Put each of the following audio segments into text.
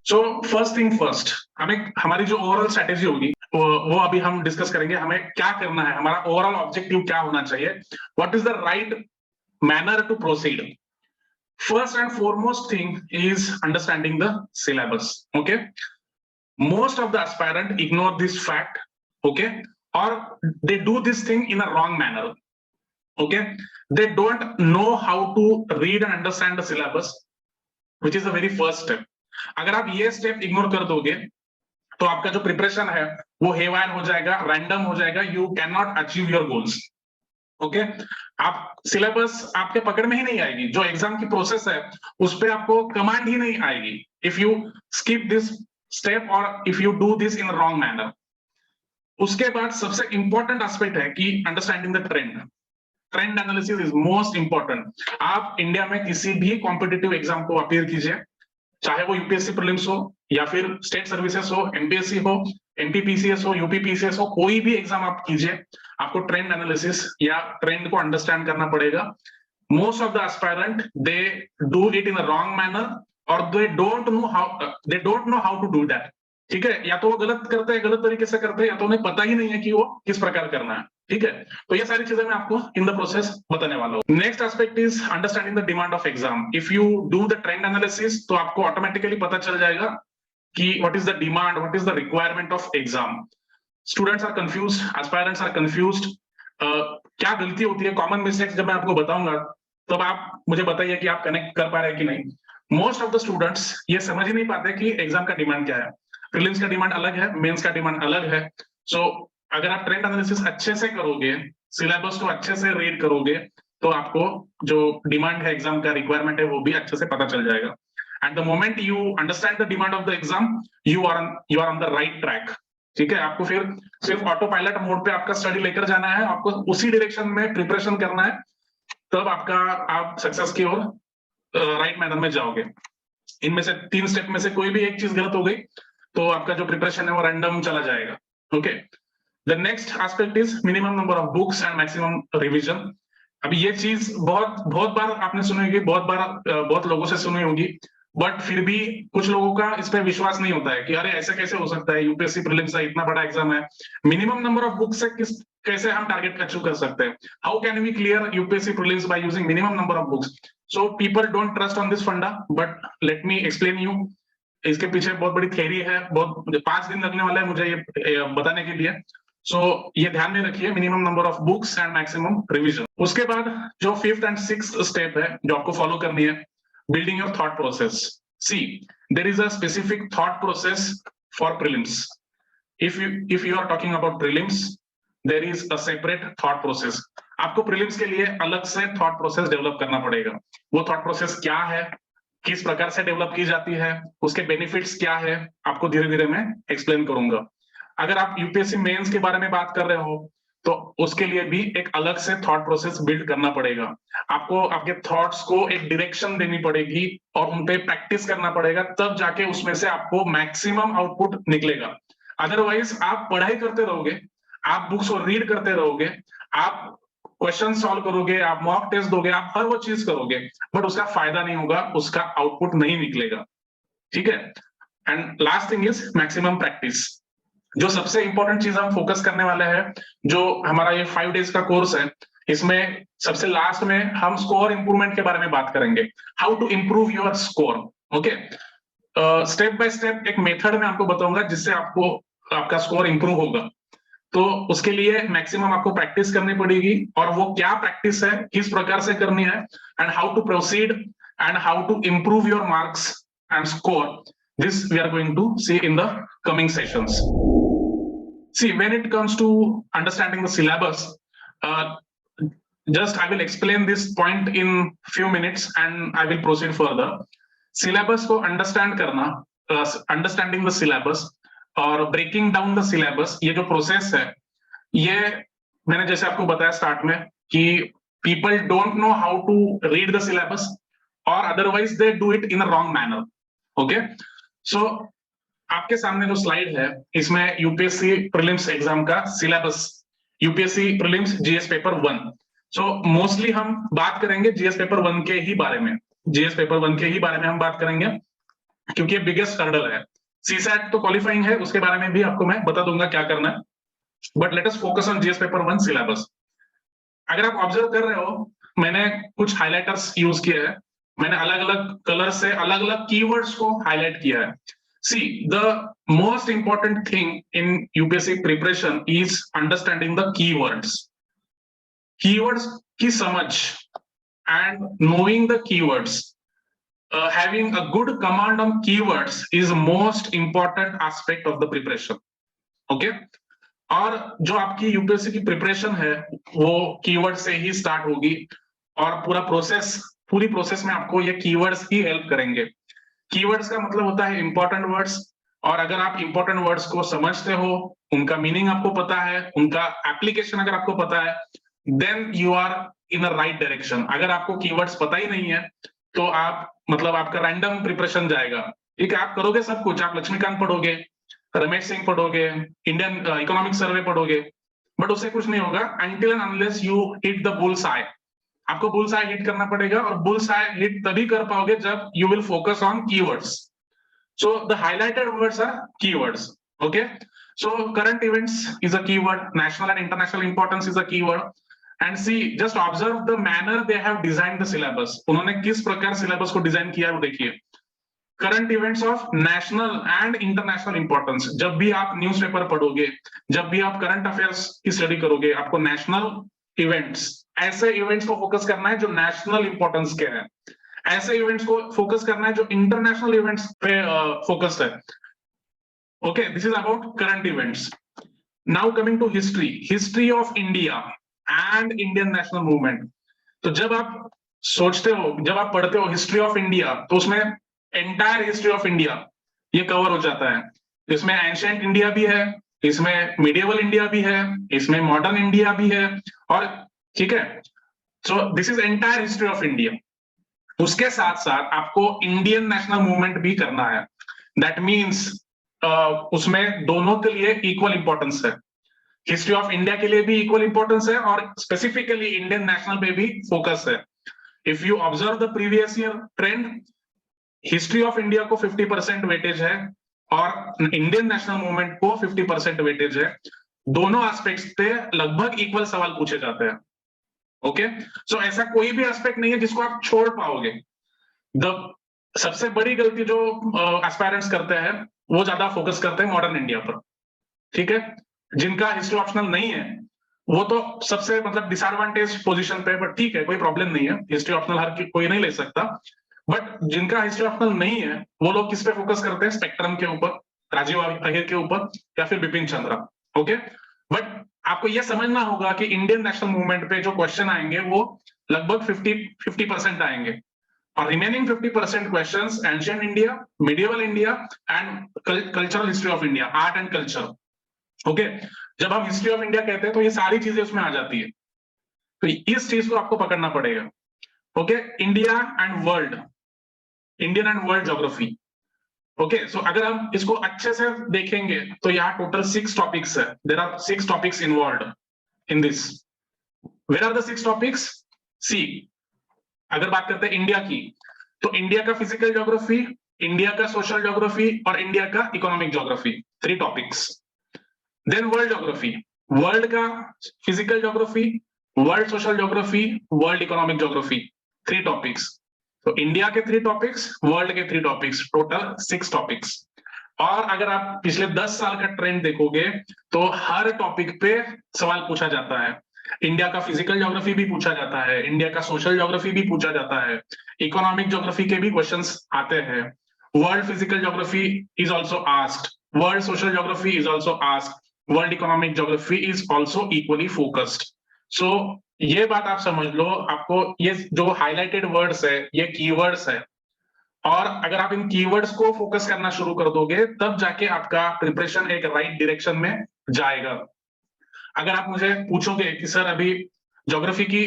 So first thing first, हमें हमारी जो ओवरऑल स्ट्रेटेजी होगी वो अभी हम डिस्कस करेंगे। हमें क्या करना है, हमारा ओवरऑल ऑब्जेक्टिव क्या होना चाहिए, what is the right manner to proceed. First and foremost thing is understanding the syllabus. Okay, most of the aspirant ignore this fact. Okay, or they do this thing in a wrong manner. Okay, they don't know how to read and understand the syllabus, which is the very first step. अगर आप ये step ignore कर दोगे तो आपका जो preparation है वो हेवायर हो जाएगा, रैंडम हो जाएगा, you can not achieve your goals. Okay, आप सिलेबस आपके पकड़ में ही नहीं आएगी, जो एग्जाम की प्रोसेस है उस पर आपको कमांड ही नहीं आएगी if you skip this step और if you do this in wrong manner. उसके बाद सबसे इंपॉर्टेंट एस्पेक्ट है कि understanding the trend. Trend analysis is most important. आप इंडिया में किसी भी कॉम्पिटिटिव एग्जाम को अपीयर कीजिए, चाहे वो यूपीएससी प्रीलिम्स हो या फिर स्टेट सर्विसेज हो, एमपीएससी हो, एमपीपीसीएस हो, यूपीपीसीएस हो, कोई भी एग्जाम आप कीजिए, आपको ट्रेंड एनालिसिस या ट्रेंड को अंडरस्टैंड करना पड़ेगा। Most of the aspirant they do it in a wrong manner और they don't know how to do that. ठीक है, या तो वो गलत करते हैं, गलत तरीके से करते हैं, या तो उन्हें पता ही नहीं है कि वो किस प्रकार करना है। ठीक है, तो ये सारी चीजें मैं आपको इन द प्रोसेस बताने वाला हूँ। Next aspect is understanding the demand of exam. If you do the trend analysis तो आपको ऑटोमेटिकली पता चल जाएगा कि what is the demand, what is the requirement of exam. Students are confused, aspirants are confused. क्या गलती होती है, कॉमन मिस्टेक्स जब मैं आपको बताऊंगा तब आप मुझे बताइए कि आप कनेक्ट कर पा रहे हैं कि नहीं। मोस्ट ऑफ द स्टूडेंट्स ये समझ ही नहीं पाते कि एग्जाम का डिमांड क्या है। प्रीलिम्स का डिमांड अलग है, मेंस का डिमांड अलग है। सो अगर आप ट्रेंड एनालिसिस अच्छे से करोगे, सिलेबस को अच्छे से रीड करोगे, तो आपको जो डिमांड है एग्जाम का, रिक्वायरमेंट है, वो भी अच्छे से पता चल जाएगा। And the moment you understand the demand of the exam, you are on the right track. ठीक है, आपको फिर सिर्फ ऑटो पायलट मोड पे आपका स्टडी लेकर जाना है, आपको उसी डायरेक्शन में प्रिपरेशन करना है, तब आप सक्सेस की ओर राइट मैनर में जाओगे। इनमें से 3 स्टेप में से कोई भी एक चीज गलत हो गई तो आपका जो प्रिपरेशन है वो रैंडम चला जाएगा। Okay, the next aspect is minimum number of books and maximum revision. अभी ये चीज बहुत बार आपने सुनी होगी, बहुत लोगों से सुनी होगी, बट फिर भी कुछ लोगों का इस पे विश्वास नहीं होता है कि अरे ऐसा कैसे हो सकता है, यूपीएससी प्रीलिम्स है, इतना बड़ा एग्जाम है, मिनिमम नंबर ऑफ बुक्स से कैसे हम टारगेट अचीव कर सकते हैं। How can we clear UPSC prelims by using minimum number of books. So people don't trust on this funda, but let me explain you. इसके पीछे बहुत बड़ी थ्योरी है, बहुत 5 दिन लगने वाला है मुझे ये बताने के लिए। सो ये ध्यान में रखिए, minimum number of books and maximum revision. उसके बाद जो 5th एंड 6th स्टेप है जो आपको फॉलो करनी है, building your thought process. See, there is a specific thought process for prelims. If you are talking about prelims, there is a separate thought process. आपको prelims के लिए अलग से thought process develop करना पड़ेगा। वो thought process क्या है, किस प्रकार से डेवलप की जाती है, उसके बेनिफिट्स क्या है, आपको धीरे धीरे मैं एक्सप्लेन करूंगा। अगर आप यूपीएससी मेंस के बारे में बात कर रहे हो तो उसके लिए भी एक अलग से थॉट प्रोसेस बिल्ड करना पड़ेगा। आपको आपके थॉट्स को एक डायरेक्शन देनी पड़ेगी और उन पे प्रैक्टिस करना पड़ेगा, तब जाके उसमें से आपको मैक्सिमम आउटपुट निकलेगा। अदरवाइज आप पढ़ाई करते रहोगे, आप बुक्स को रीड करते रहोगे, आप क्वेश्चन सॉल्व करोगे, आप मॉक टेस्ट दोगे, आप हर वो चीज करोगे, बट उसका फायदा नहीं होगा, उसका आउटपुट नहीं निकलेगा। ठीक है, and last thing is maximum practice. जो सबसे इंपॉर्टेंट चीज हम फोकस करने वाले हैं, जो हमारा ये 5 डेज का कोर्स है, इसमें सबसे लास्ट में हम स्कोर इंप्रूवमेंट के बारे में बात करेंगे। How to improve your score. Okay, step by step एक मेथड में आपको बताऊंगा जिससे आपको आपका स्कोर इंप्रूव होगा। तो उसके लिए मैक्सिमम आपको प्रैक्टिस करनी पड़ेगी, और वो क्या प्रैक्टिस है, किस प्रकार से करनी है, and how to proceed and how to improve your marks and score, this we are going to see in the coming sessions. See, when it comes to understanding the syllabus, just I will explain this point in few minutes and I will proceed further. Syllabus को understand करना, understanding the syllabus और breaking down the syllabus, ये जो process है, ये मैंने जैसे आपको बताया स्टार्ट में कि people don't know how to read the syllabus or otherwise they do it in a wrong manner. Okay? सो आपके सामने जो स्लाइड है, इसमें यूपीएससी प्रीलिम्स एग्जाम का syllabus, UPSC prelims GS paper 1। So mostly हम बात करेंगे जीएस पेपर 1 के ही बारे में, जीएस पेपर 1 के ही बारे में हम बात करेंगे। क्योंकि ये बिगेस्ट हर्डल है। सीसैट तो क्वालिफाइंग है, उसके बारे में भी आपको मैं बता दूंगा क्या करना है, but let us focus on GS paper 1 syllabus. अगर आप ऑब्जर्व कर रहे हो, मैंने कुछ हाइलाइटर्स यूज किए हैं, मैंने अलग अलग कलर से अलग अलग कीवर्ड्स को हाईलाइट किया है। See, the most important thing in UPSC preparation is understanding the keywords. Keywords की समझ and knowing the keywords, having a good command on keywords is most important aspect of the preparation. Okay? और जो आपकी UPSC की preparation है वो keyword से ही start होगी, और पूरी प्रोसेस में आपको ये कीवर्ड्स ही हेल्प करेंगे। कीवर्ड्स का मतलब होता है इंपॉर्टेंट वर्ड्स, और अगर आप इंपॉर्टेंट वर्ड्स को समझते हो, उनका मीनिंग आपको पता है, उनका एप्लीकेशन अगर आपको पता है, then you are in a right direction. अगर आपको कीवर्ड्स पता ही नहीं है तो आप मतलब आपका रैंडम प्रिपरेशन जाएगा। ठीक है, आप करोगे सब कुछ, आप लक्ष्मीकांत पढ़ोगे, रमेश सिंह पढ़ोगे, इंडियन इकोनॉमिक सर्वे पढ़ोगे, बट उससे कुछ नहीं होगा until and unless you hit the bull's eye। आपको बुल्स आई हिट करना पड़ेगा, और बुल्स आई हिट तभी कर पाओगे जब you will focus on keywords. So the highlighted words are keywords. Okay, so current events is a keyword, national and international importance is a keyword, and see just observe the manner they have design the syllabus. उन्होंने किस प्रकार syllabus को design किया है वो देखिए। Current events of national and international importance, जब भी आप न्यूज़पेपर पढ़ोगे, जब भी आप करंट अफेयर्स की स्टडी करोगे, आपको नेशनल इवेंट्स, ऐसे इवेंट्स को फोकस करना है जो नेशनल इंपॉर्टेंस के हैं, ऐसे इवेंट्स को फोकस करना है जो इंटरनेशनल इवेंट्स पे फोकस्ड है। Okay, this is about current events. Now coming to history of India and Indian national movement. तो जब आप सोचते हो, जब आप पढ़ते हो हिस्ट्री ऑफ इंडिया, तो उसमें एंटायर हिस्ट्री ऑफ इंडिया ये कवर हो जाता है। इसमें एंशिएंट इंडिया भी है, इसमें मिडिएवल इंडिया भी है, इसमें मॉडर्न इंडिया भी है, और ठीक है, so this is entire history of India. उसके साथ साथ आपको इंडियन नेशनल मूवमेंट भी करना है। दैट मीन्स उसमें दोनों के लिए इक्वल इंपॉर्टेंस है। हिस्ट्री ऑफ इंडिया के लिए भी इक्वल इंपॉर्टेंस है, और स्पेसिफिकली इंडियन नेशनल पे भी फोकस है। If you observe the previous year trend, history of India को 50% वेटेज है, और इंडियन नेशनल मूवमेंट को 50% वेटेज है। दोनों एस्पेक्ट्स पे लगभग इक्वल सवाल पूछे जाते हैं। ओके, सो ऐसा कोई भी एस्पेक्ट नहीं है जिसको आप छोड़ पाओगे। सबसे बड़ी गलती जो एस्पायरेंट्स करते हैं, वो ज्यादा फोकस करते हैं मॉडर्न इंडिया पर। ठीक है, जिनका हिस्ट्री ऑप्शनल नहीं है वो तो सबसे मतलब डिसएडवांटेज पोजीशन पे, बट ठीक है, कोई प्रॉब्लम नहीं है, हिस्ट्री ऑप्शनल हर कोई नहीं ले सकता। बट जिनका हिस्ट्री ऑप्शनल नहीं है वो लोग किस पे फोकस करते हैं? स्पेक्ट्रम के ऊपर, राजीव अहिर के ऊपर, या फिर बिपिन चंद्रा। ओके, बट आपको यह समझना होगा कि इंडियन नेशनल मूवमेंट पे जो क्वेश्चन आएंगे वो लगभग 50% आएंगे, और remaining 50% questions ancient India, medieval India and cultural history of India, art and culture. Okay, जब हम हिस्ट्री ऑफ इंडिया कहते हैं तो ये सारी चीजें उसमें आ जाती है, तो इस चीज को आपको पकड़ना पड़ेगा। Okay, India and world, Indian and world geography. Okay, so अगर हम इसको अच्छे से देखेंगे तो यहाँ टोटल 6 टॉपिक्स है। There are 6 topics involved in this. Where are the 6 topics? See, अगर बात करते हैं इंडिया की, तो इंडिया का फिजिकल ज्योग्राफी, इंडिया का सोशल ज्योग्राफी, और इंडिया का economic geography, 3 topics. Then world geography, world का physical geography, world social geography, world economic geography, 3 topics. तो इंडिया के 3 टॉपिक्स, वर्ल्ड के 3 टॉपिक्स, टोटल 6 टॉपिक्स। और अगर आप पिछले 10 साल का ट्रेंड देखोगे तो हर टॉपिक पे सवाल पूछा जाता है। इंडिया का फिजिकल ज्योग्राफी भी पूछा जाता है, इंडिया का सोशल ज्योग्राफी भी पूछा जाता है, इकोनॉमिक ज्योग्राफी के भी क्वेश्चंस आते हैं, world physical geography is also asked, world social geography is also asked, world economic geography is also equally focused. So ये बात आप समझ लो, आपको ये जो हाईलाइटेड वर्ड्स है ये कीवर्ड्स है, और अगर आप इन कीवर्ड्स को फोकस करना शुरू कर दोगे तब जाके आपका प्रिपरेशन एक राइट डायरेक्शन में जाएगा। अगर आप मुझे पूछोगे कि सर अभी ज्योग्राफी की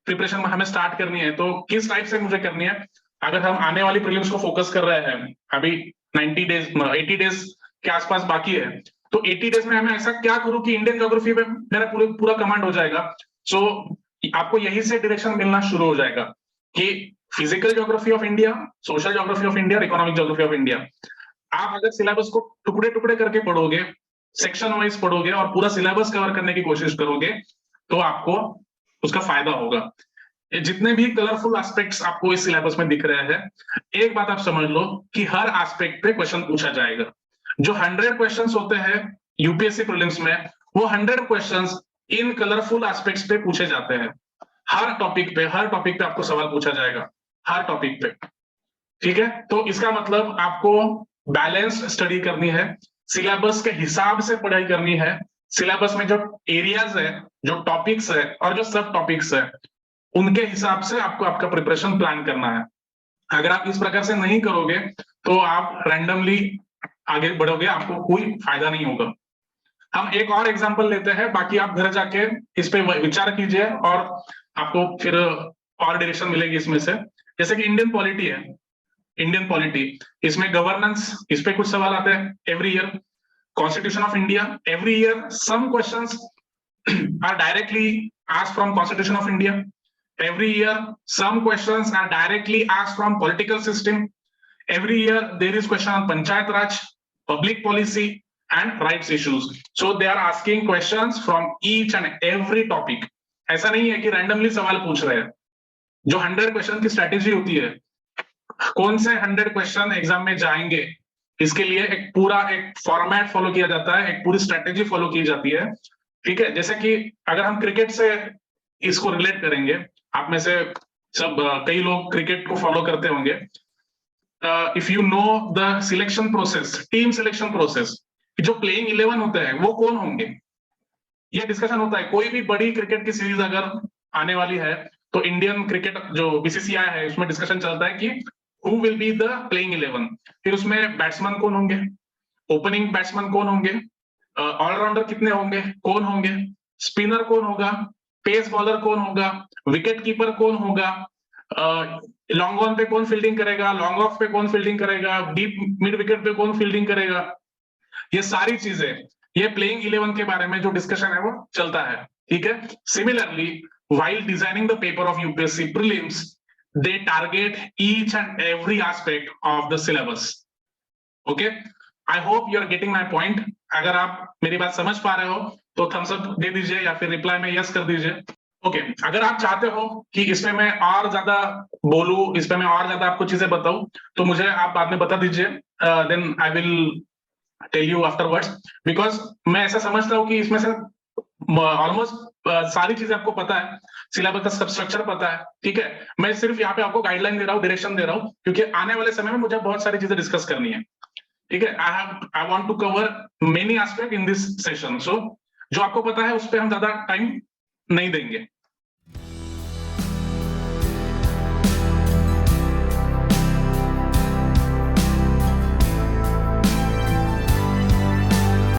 प्रिपरेशन में हमें स्टार्ट करनी है तो किस टाइप से मुझे करनी है, अगर हम आने वाली प्रीलिम्स को फोकस कर रहे हैं, अभी 90 डेज 80 डेज के आसपास बाकी है, तो 80 डेज में हमें ऐसा क्या करूं कि इंडियन ज्योग्राफी में मेरा पूरा कमांड हो जाएगा। सो आपको यही से डायरेक्शन मिलना शुरू हो जाएगा कि physical geography of India, social geography of India, economic geography of India. आप अगर सिलेबस को टुकड़े टुकड़े करके पढ़ोगे, सेक्शन वाइज पढ़ोगे और पूरा सिलेबस कवर करने की कोशिश करोगे, तो आपको उसका फायदा होगा। ये जितने भी कलरफुल एस्पेक्ट्स आपको इस सिलेबस में दिख रहे हैं, एक बात आप समझ लो कि हर एस्पेक्ट पे क्वेश्चन पूछा जाएगा। जो 100 क्वेश्चंस होते हैं यूपीएससी प्रीलिम्स में, वो 100 क्वेश्चंस इन कलरफुल एस्पेक्ट्स पे पूछे जाते हैं। हर टॉपिक पे आपको सवाल पूछा जाएगा, हर टॉपिक पे। ठीक है, तो इसका मतलब आपको बैलेंस्ड स्टडी करनी है, सिलेबस के हिसाब से पढ़ाई करनी है। सिलेबस में जो एरियाज है, जो टॉपिक्स है और जो सब टॉपिक्स है, उनके हिसाब से आपको आपका प्रिपरेशन प्लान करना है। अगर आप इस प्रकार से नहीं करोगे तो आप रैंडमली आगे बढ़ोगे, आपको कोई फायदा नहीं होगा। हम एक और एग्जांपल लेते हैं, बाकी आप घर जाके इस पे विचार कीजिए और आपको फिर और डायरेक्शन मिलेगी इसमें से। जैसे कि इंडियन पॉलिटी है, इंडियन पॉलिटी, इसमें गवर्नेंस, इस पे कुछ सवाल आते हैं every year. Constitution of India, every year some questions are directly asked from constitution of India. Every year, some questions are directly asked from political system. Every year, there is question on Panchayat Raj, public policy, and rights issues. So they are asking questions from each and every topic. ऐसा नहीं है कि randomly सवाल पूछ रहे हैं। जो 100 question की स्ट्रेटेजी होती है, कौन से 100 क्वेश्चन एग्जाम में जाएंगे, इसके लिए एक पूरा एक फॉर्मेट फॉलो किया जाता है, एक पूरी स्ट्रेटेजी फॉलो की जाती है। ठीक है, जैसे कि अगर हम क्रिकेट से इसको रिलेट करेंगे, आप में से सब कई लोग क्रिकेट को फॉलो करते होंगे। If you know the selection process, team selection process, जो प्लेइंग 11 होते हैं वो कौन होंगे, ये डिस्कशन होता है। कोई भी बड़ी क्रिकेट की सीरीज अगर आने वाली है तो इंडियन क्रिकेट जो बीसीसीआई है उसमें डिस्कशन चलता है कि who will be the playing 11। फिर उसमें बैट्समैन कौन होंगे, ओपनिंग बैट्समैन कौन होंगे, ऑलराउंडर कितने होंगे, कौन होंगे, स्पिनर कौन होगा, पेस बॉलर कौन होगा, विकेट कीपर कौन होगा, लॉन्ग ऑन पे कौन फील्डिंग करेगा, लॉन्ग ऑफ पे कौन फील्डिंग करेगा, डीप मिड विकेट पे कौन फील्डिंग करेगा। ये सारी चीजें, ये प्लेइंग 11 के बारे में जो डिस्कशन है वो चलता है। ठीक है, similarly while designing the paper of UPSC prelims, they target each and every aspect of the syllabus. Okay, I hope you are getting my point. अगर आप मेरी बात समझ पा रहे हो तो थम्स अप दे दीजिए या फिर रिप्लाई में यस कर दीजिए। ओके, अगर आप चाहते हो कि इसमें मैं और ज्यादा बोलूं, इसमें मैं और ज्यादा आपको चीजें बताऊं, तो मुझे आप बाद में बता दीजिए, then I will tell you afterwards. Because मैं ऐसा समझता हूँ कि इसमें से ऑलमोस्ट सारी चीजें आपको पता है, सिलेबस का सब स्ट्रक्चर पता है। ठीक है, मैं सिर्फ यहाँ पे आपको गाइडलाइन दे रहा हूँ, डायरेक्शन दे रहा हूँ, क्योंकि आने वाले समय में मुझे बहुत सारी चीजें डिस्कस करनी है। ठीक है, I want to cover many aspect in this session. So जो आपको पता है उस पर हम ज्यादा टाइम नहीं देंगे।